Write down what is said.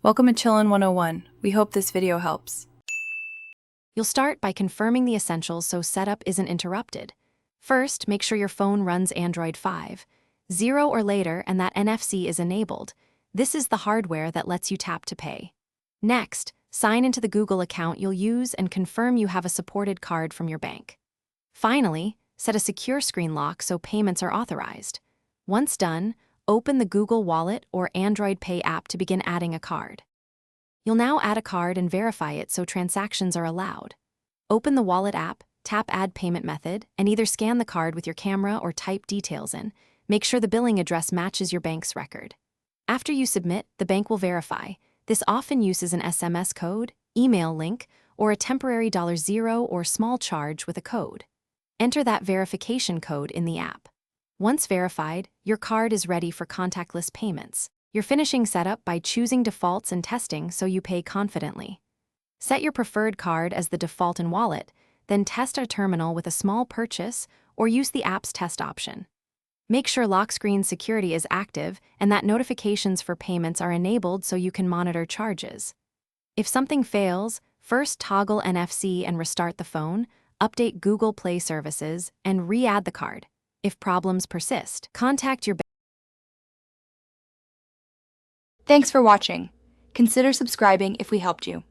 Welcome to Chillin' 101. We hope this video helps. You'll start by confirming the essentials so setup isn't interrupted. First, make sure your phone runs Android 5.0 or later and that NFC is enabled. This is the hardware that lets you tap to pay. Next, sign into the Google account you'll use and confirm you have a supported card from your bank. Finally, set a secure screen lock so payments are authorized. Once done, open the Google Wallet or Android Pay app to begin adding a card. You'll now add a card and verify it so transactions are allowed. Open the Wallet app, tap Add Payment Method, and either scan the card with your camera or type details in. Make sure the billing address matches your bank's record. After you submit, the bank will verify. This often uses an SMS code, email link, or a temporary $0 or small charge with a code. Enter that verification code in the app. Once verified, your card is ready for contactless payments. You're finishing setup by choosing defaults and testing so you pay confidently. Set your preferred card as the default in Wallet, then test a terminal with a small purchase or use the app's test option. Make sure lock screen security is active and that notifications for payments are enabled so you can monitor charges. If something fails, first toggle NFC and restart the phone, update Google Play services, and re-add the card. If problems persist, contact your bank. Thanks for watching. Consider subscribing if we helped you.